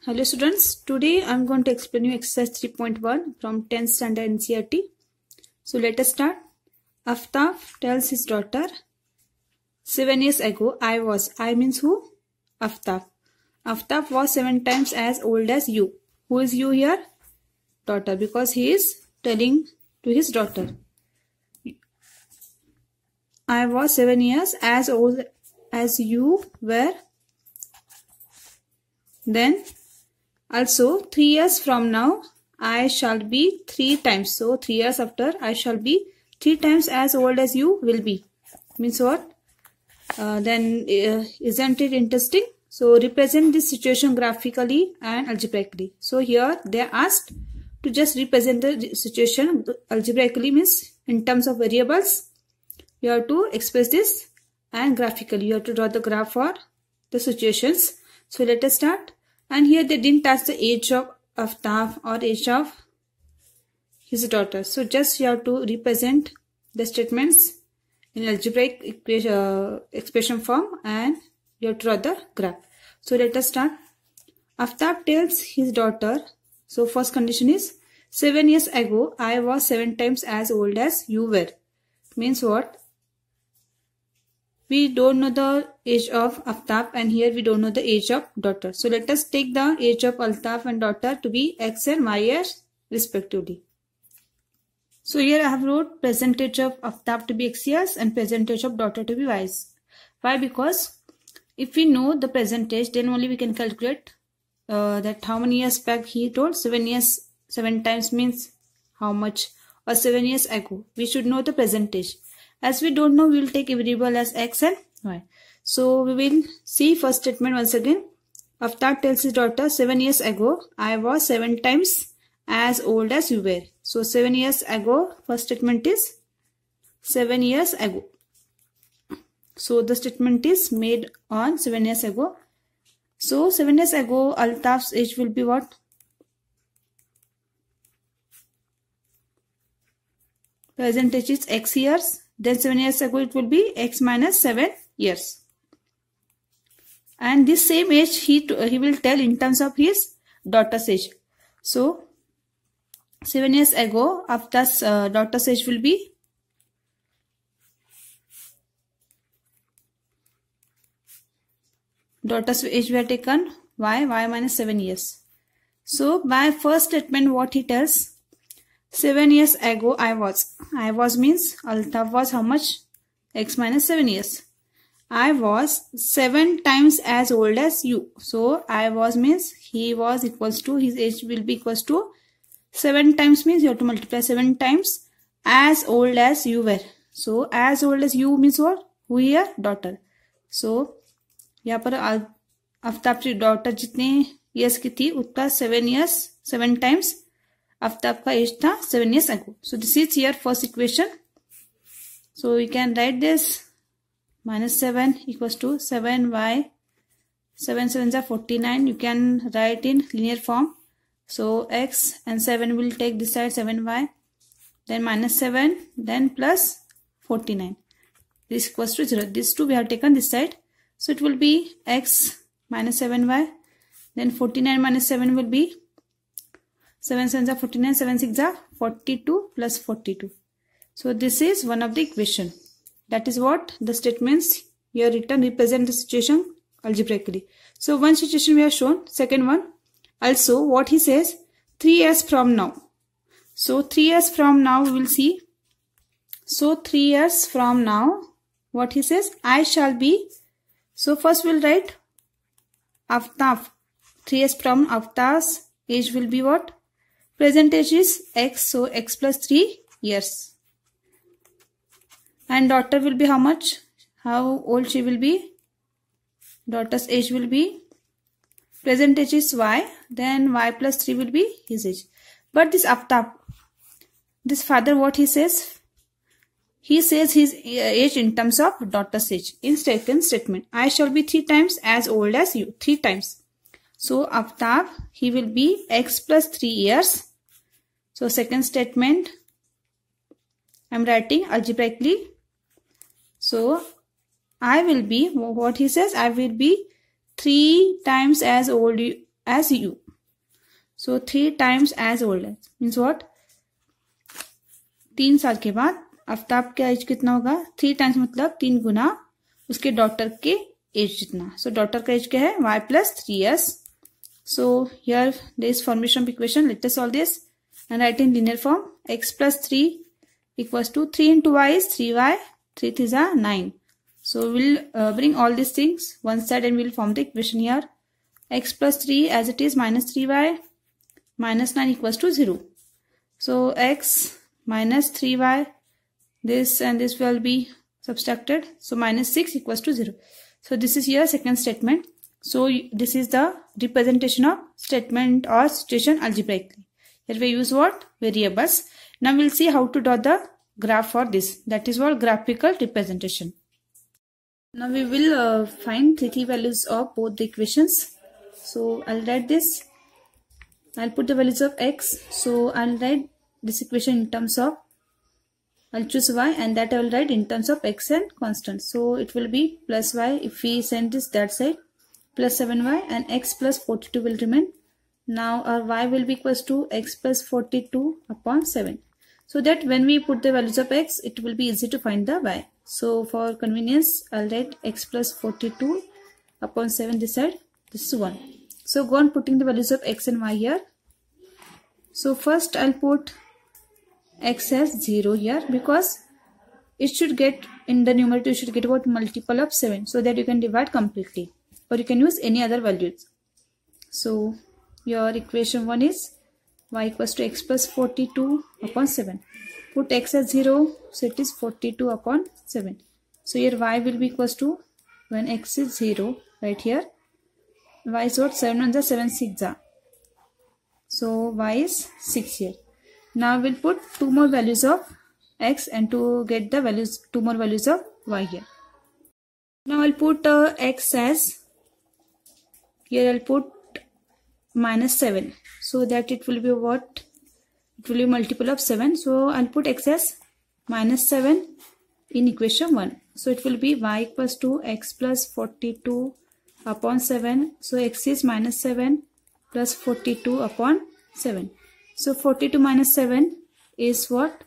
Hello students, today I am going to explain you exercise 3.1 from 10th standard NCERT. So let us start. Aftaf tells his daughter, 7 years ago I means who? Aftaf. Aftaf was 7 times as old as you. Who is you here? Daughter, because he is telling to his daughter. I was 7 years as old as you were. Then also 3 years from now I shall be 3 times. So 3 years after I shall be 3 times as old as you will be. Means what? Isn't it interesting? So represent this situation graphically and algebraically. So here they are asked to just represent the situation algebraically, means in terms of variables. You have to express this, and graphically you have to draw the graph for the situations. So let us start. And here they didn't ask the age of Aftaf or age of his daughter. So just you have to represent the statements in algebraic expression form, and you have to draw the graph. So let us start. Aftaf tells his daughter, so first condition is 7 years ago I was 7 times as old as you were. Means what? We don't know the age of Aftaf, and here we don't know the age of daughter. So let us take the age of Aftaf and daughter to be X and Y years respectively. So here I have wrote present age of Aftaf to be X years and present age of daughter to be Y. Why? Because if we know the present age, then only we can calculate that how many years back he told. 7 years, 7 times means how much, or 7 years ago. We should know the present age. As we don't know, we will take a variable as X and Y. So we will see first statement once again. Aftaf tells his daughter, 7 years ago I was 7 times as old as you were. So 7 years ago, first statement is 7 years ago. So the statement is made on 7 years ago. So 7 years ago, Aftaf's age will be what? Present age is X years. Then 7 years ago it will be X minus 7 years. And this same age he will tell in terms of his daughter's age. So 7 years ago Aftaf's daughter's age will be daughter's age we have taken Y minus 7 years. So by first statement what he tells, 7 years ago I was means Aftaf was how much? X minus 7 years. I was 7 times as old as you. So I was means he was equals to, his age will be equals to 7 times means you have to multiply 7 times as old as you were. So as old as you means what? Who here? Daughter. So यहाँ पर आफ्ताब की daughter जितने years की थी उतना 7 times Aftaf का age था 7 years ago. So this is here first equation. So we can write this minus 7 equals to 7y. 7 7s are 49. You can write in linear form. So x and 7 will take this side 7y. Then minus 7. Then plus 49. This equals to 0. These two we have taken this side. So it will be x minus 7y. Then 49 minus 7 will be 7 7s are 49, 7 6s are 42 plus 42. So this is one of the equation. That is what the statements here written represent the situation algebraically. So one situation we have shown. Second one, also what he says, 3 years from now. So 3 years from now we will see. So 3 years from now, what he says, I shall be. So first we'll write Aftaf. 3 years from Aftaf's age will be what? Present age is X, so X plus 3 years. And daughter will be how much? How old she will be? Daughter's age will be, present age is Y, then Y plus 3 will be his age. But this Aftaf, this father, what he says? He says his age in terms of daughter's age. In second statement, I shall be 3 times as old as you. 3 times. So Aftaf, he will be X plus 3 years. So second statement, I am writing algebraically. So I will be, what he says, I will be 3 times as old as you. So 3 times as old as means what? 3 साल के बाद आफ्ताब का as कितना होगा? 3 times मतलब 3 गुना उसके daughter के as जितना. सो डॉटर का एज क्या है? y plus 3s. So here there is formation of equation. Let us solve this and write in linear form. X plus 3 equals to 3 into y is 3y. 3 3s are 9. So we'll bring all these things one side and we'll form the equation here. X plus 3 as it is minus 3y minus 9 equals to 0. So x minus 3y, this and this will be subtracted. So minus 6 equals to 0. So this is your second statement. So this is the representation of statement or situation algebraically. Here we use what? Variables. Now we'll see how to draw the graph for this. That is what graphical representation. Now we will find three values of both the equations. So I'll write this. I'll put the values of x. So I'll write this equation in terms of, I'll choose y and that I will write in terms of x and constant. So it will be plus y if we send this that side, plus 7y, and x plus 42 will remain. Now our y will be equals to x plus 42 upon 7. So that when we put the values of x, it will be easy to find the y. So for convenience, I'll write x plus 42 upon 7 this side. This is 1. So go on putting the values of x and y here. So first I'll put x as 0 here because it should get, in the numerator you should get about multiple of 7 so that you can divide completely, or you can use any other values. So your equation 1 is y equals to x plus 42 upon 7. Put x as 0, so it is 42 upon 7. So here y will be equals to, when x is 0, right here, y is what? 7 1 7 6. So y is 6 here. Now we'll put 2 more values of x and to get the values, 2 more values of y here. Now I'll put x as, here I'll put minus 7 so that it will be what? It will be multiple of 7. So I'll put x as minus 7 in equation 1. So it will be y equals to x plus 42 upon 7. So x is minus 7 plus 42 upon 7. So 42 minus 7 is what?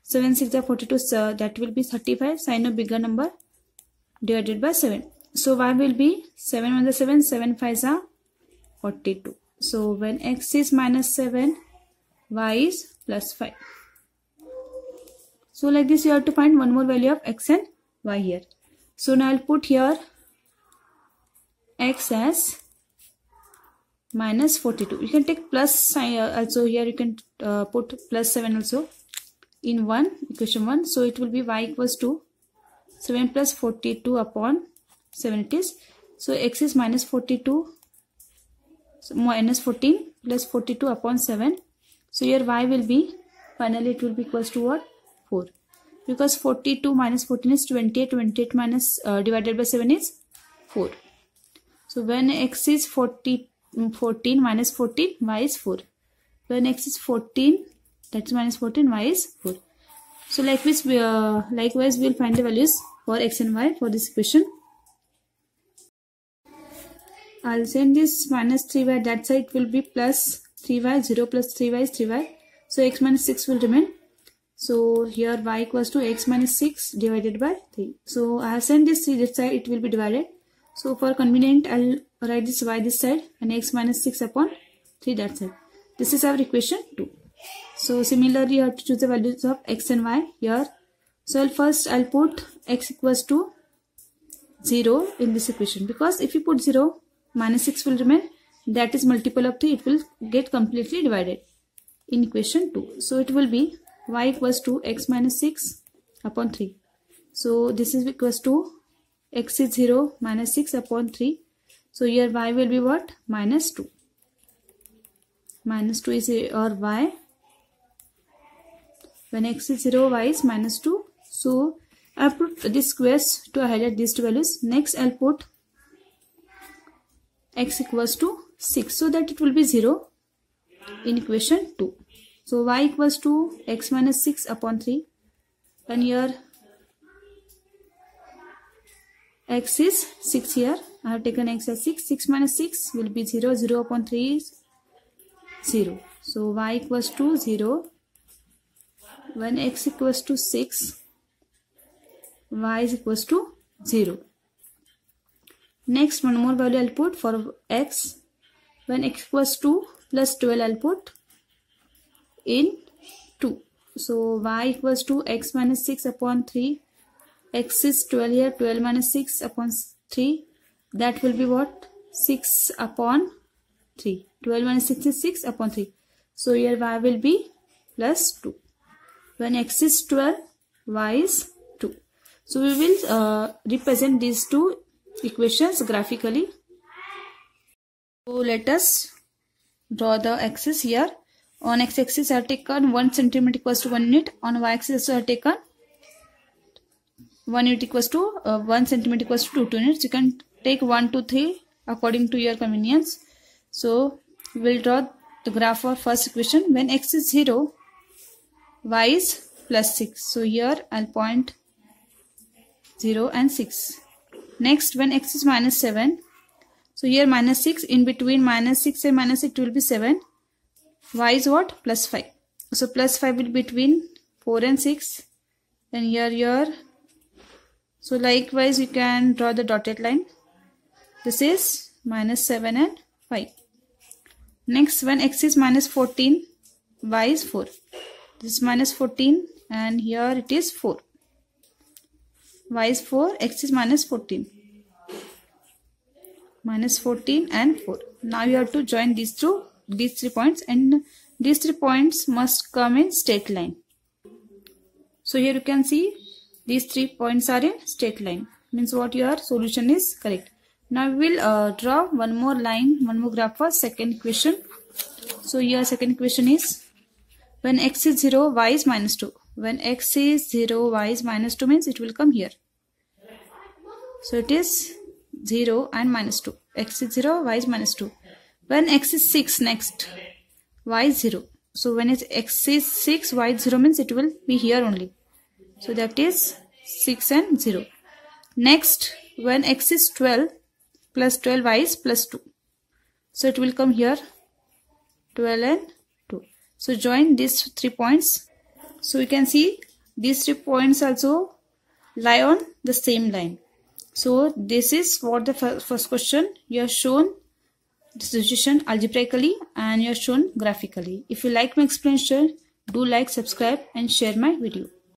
7 6 are 42, so that will be 35. Sign a bigger number divided by 7. So y will be 7 1 7, 7 5 are 42. So when x is minus 7, y is plus 5. So like this you have to find one more value of x and y here. So now I'll put here x as minus 42. You can take plus sign also here, you can put plus 7 also in equation 1. So it will be y equals to 7 plus 42 upon 7 it is. So x is minus 42, so minus 14 plus 42 upon 7. So here y will be, finally it will be equals to what? 4. Because 42 minus 14 is 28. 28 minus divided by 7 is 4. So when x is 14 minus 14, y is 4. When x is 14, that's minus 14, y is 4. So likewise we'll find the values for x and y for this equation. I'll send this minus 3y, that side will be plus 3y, 0 plus 3y is 3y. So x minus 6 will remain. So here y equals to x minus 6 divided by 3. So I have sent this 3 this side, it will be divided. So for convenient, I'll write this y this side and x minus 6 upon 3 that side. This is our equation 2. So similarly, you have to choose the values of x and y here. So first I'll put x equals to 0 in this equation, because if you put 0, minus 6 will remain. That is multiple of 3. It will get completely divided in equation 2. So it will be y equals to x minus 6 upon 3. So this is equals to x is 0 minus 6 upon 3. So here y will be what? Minus 2. Minus 2 is our y. When x is 0, y is minus 2. So I put these squares to highlight these two values. Next I'll put x equals to 6 so that it will be 0 in equation 2. So y equals to x minus 6 upon 3, and here x is 6 here. I have taken x as 6. 6 minus 6 will be 0. 0 upon 3 is 0. So y equals to 0. When x equals to 6, y is equals to 0. Next, one more value I'll put for x. When x equals 2 plus 12 I'll put in 2. So y equals to x minus 6 upon 3. X is 12 here. 12 minus 6 upon 3. That will be what? 6 upon 3. 12 minus 6 is 6 upon 3. So here y will be plus 2. When x is 12, y is 2. So we will represent these two equations graphically. So let us draw the axis here. On x-axis I have taken 1 centimeter equals to 1 unit. On y-axis I have taken 1 unit equals to 1 centimeter equals to 2 units. You can take 1, 2, 3 according to your convenience. So we will draw the graph for first equation. When x is 0, y is plus 6. So here I'll point 0 and 6. Next, when x is minus 7, so here minus 6, in between minus 6 and minus 8 will be 7. Y is what? Plus 5. So plus 5 will be between 4 and 6. Then here. So likewise you can draw the dotted line. This is minus 7 and 5. Next, when x is minus 14, y is 4. This is minus 14 and here it is 4. Y is 4, x is minus 14. Minus 14 and 4. Now you have to join these 3 points, and these 3 points must come in straight line. So here you can see these 3 points are in straight line. Means what your solution is correct. Now we will draw one more line, one more graph for second equation. So here second equation is when x is 0, y is minus 2. When x is 0, y is minus 2 means it will come here. So it is 0 and minus 2. X is 0, y is minus 2. When x is 6 next, y is 0. So when x is 6, y is 0 means it will be here only. So that is 6 and 0. Next, when x is 12 plus 12, y is plus 2. So it will come here 12 and 2. So join these 3 points. So you can see these 3 points also lie on the same line. So this is what the first question. You have shown the solution algebraically and you have shown graphically. If you like my explanation, do like, subscribe and share my video.